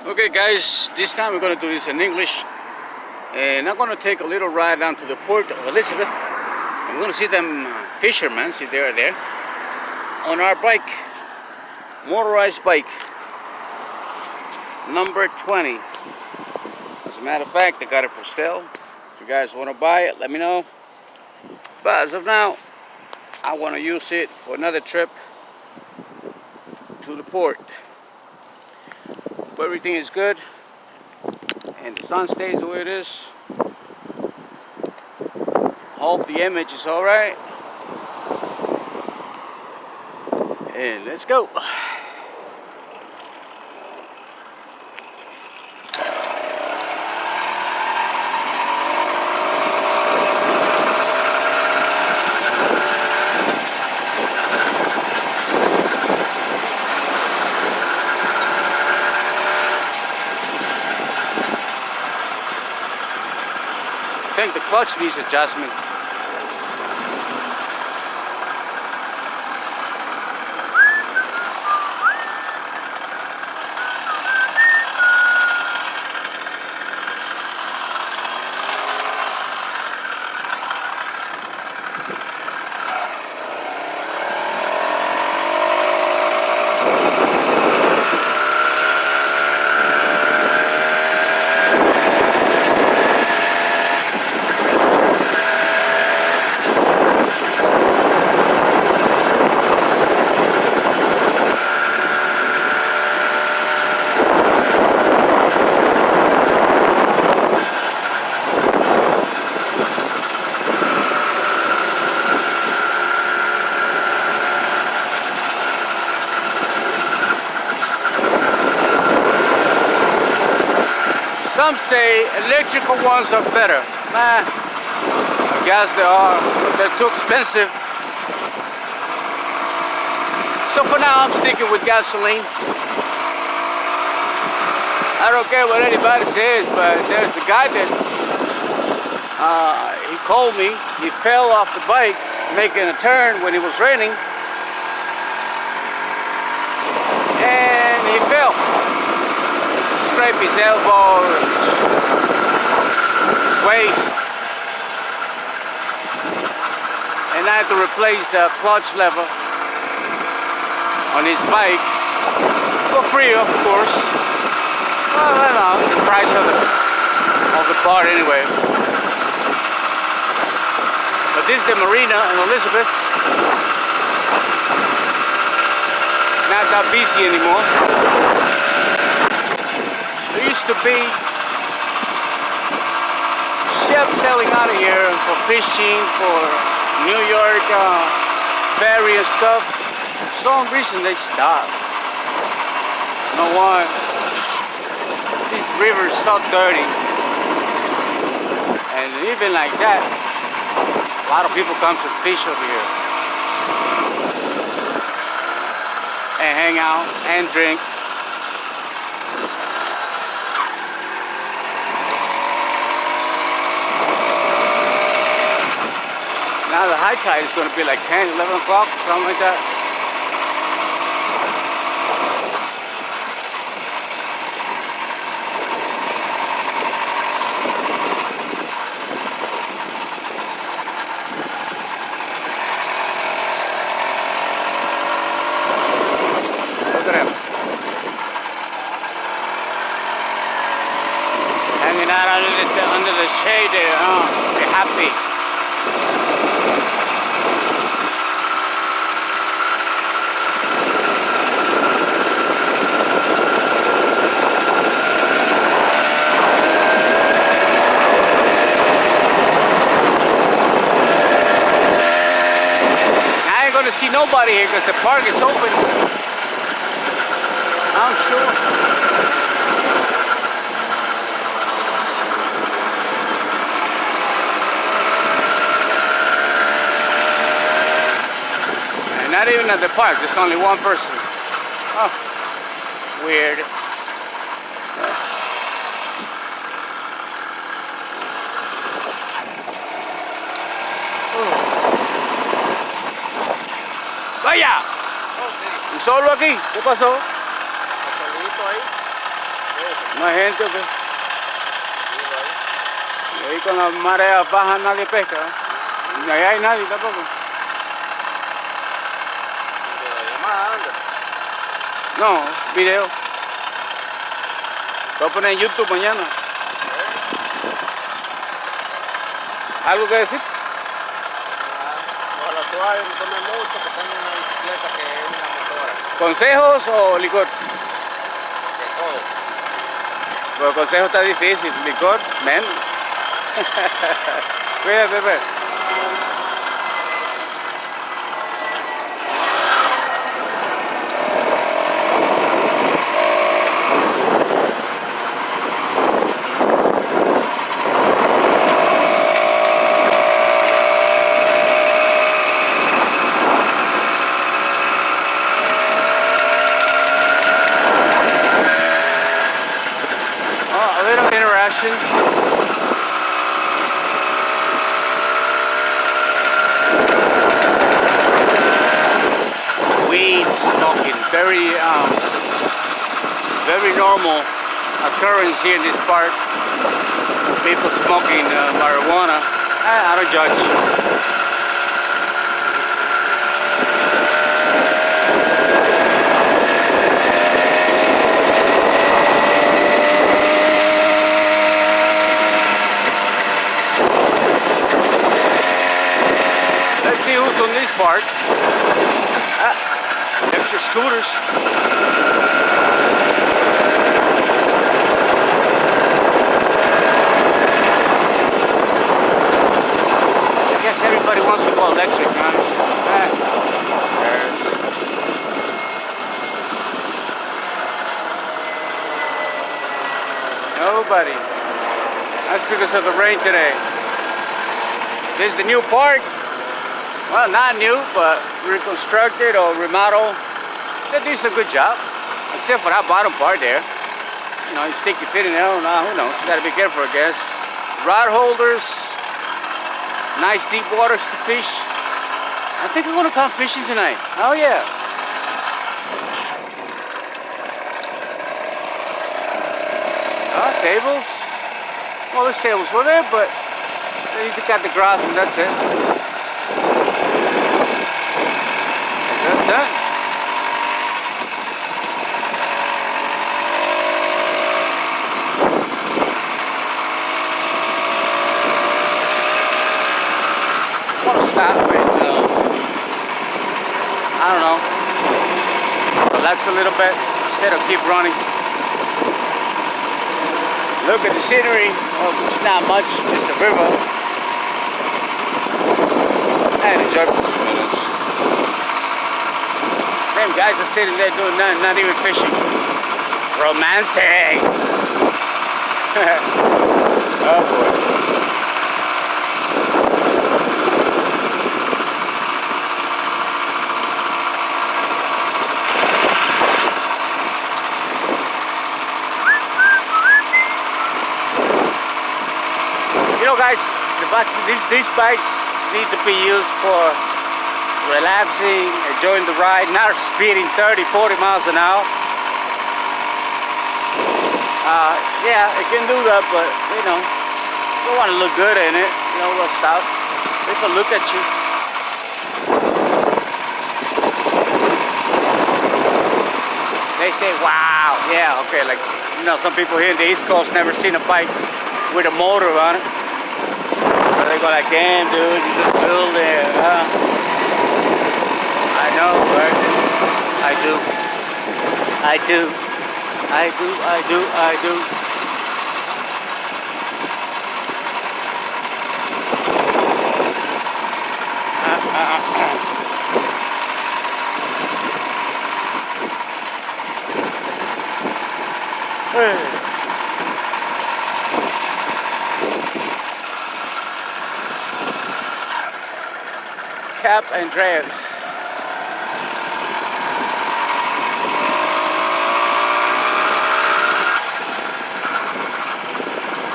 Okay guys, this time we're going to do this in English, and I'm going to take a little ride down to the port of Elizabeth, and we're going to see them fishermen, see they are there, on our bike, motorized bike, number 20. As a matter of fact, they got it for sale. If you guys want to buy it, let me know. But as of now, I want to use it for another trip to the port. But everything is good and the sun stays the way it is. Hope the image is all right, and let's go. I think the clutch needs adjustment. Some say electrical ones are better. Nah, I guess they are, but they're too expensive. So for now, I'm sticking with gasoline. I don't care what anybody says, but there's a guy that he called me. He fell off the bike making a turn when it was raining, and he fell. Scrape his elbow, his waist, and I had to replace the clutch lever on his bike for free, of course. Well, I don't know, the price of the part anyway. But this is the marina in Elizabeth. Not that busy anymore. There used to be ships sailing out of here for fishing, for New York ferry and stuff. For some reason they stopped. You know why? These rivers so dirty, and even like that, a lot of people come to fish over here and hang out and drink. Now the high tide is going to be like 10, 11 o'clock, something like that. Look at him. Hanging out under the shade there, huh? Be happy. See nobody here because the park is open, I'm sure. And not even at the park, there's only one person. Oh, weird. ¡Vaya! ¿Y solo aquí? ¿Qué pasó? Saludito ahí. No hay gente, ¿o qué? Y ahí con las mareas bajas nadie pesca, ¿no? Ni allá hay nadie tampoco. No, video. Lo voy a poner en YouTube mañana. ¿Algo que decir? Ojalá suave, no tome mucho, que tenga una bicicleta que es una motora. ¿Consejos o licor? De todo. Pero consejo está difícil, licor menos. Cuídate, pues. A little interaction. Weed smoking, very normal occurrence here in this park. People smoking marijuana. I don't judge. Let's see who's on this part. Extra scooters. I guess everybody wants to go electric, huh? There's nobody. That's because of the rain today. This is the new park. Well, not new, but reconstructed or remodeled. They did a good job, except for that bottom part there. You know, you stick your feet in there, who knows? You gotta be careful, I guess. Rod holders, nice deep waters to fish. I think we're gonna come fishing tonight. Oh yeah. Tables. Well, there's tables were there, but you just got the grass and that's it. That's done. I want to stop and I don't know, relax a little bit instead of keep running. Look at the scenery. Oh, it's not much, just the river. And enjoy the minutes. Them guys are sitting there doing nothing, not even fishing. Romancing. Oh boy. You know, guys, these bikes need to be used for relaxing, enjoying the ride, not speeding 30, 40 miles an hour. Yeah, it can do that, but you know, you don't want to look good in it, you know, little stuff. People look at you. They say, wow, yeah, okay, like, you know, some people here in the East Coast never seen a bike with a motor on it. But they go like, damn, dude, you just build it, huh? I know, right? I do. I do. I do, I do, I do. Cap Andreas.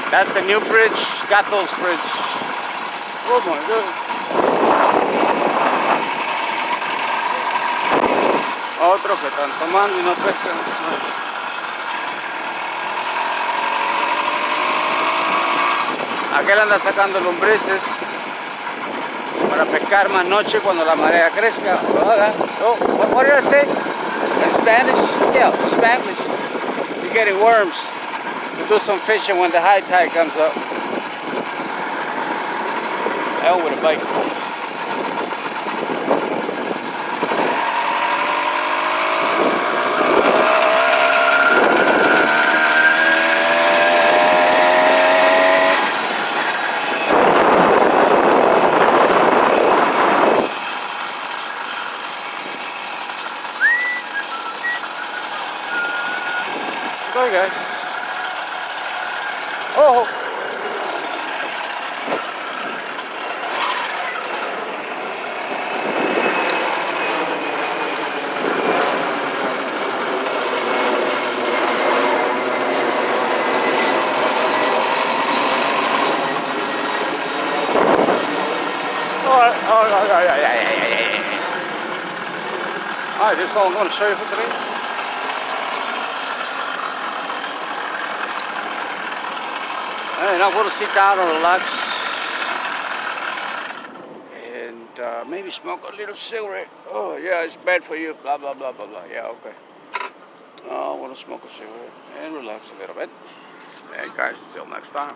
That's the new bridge, Gatos Bridge. Oh my God. Otros que están tomando y no pescan. Aquel anda sacando lombrices para pescar más noche cuando la marea crezca. Oh, what did I say? In Spanish? Yeah, Spanish. You're getting worms. We'll do some fishing when the high tide comes up. Hell with a bike. Sorry guys. Oh! Alright, this is all I'm going to show you for today. And I'm going to sit down and relax and maybe smoke a little cigarette. Oh yeah, it's bad for you, blah blah blah blah blah. Yeah, okay. I want to smoke a cigarette and relax a little bit. Hey guys, till next time.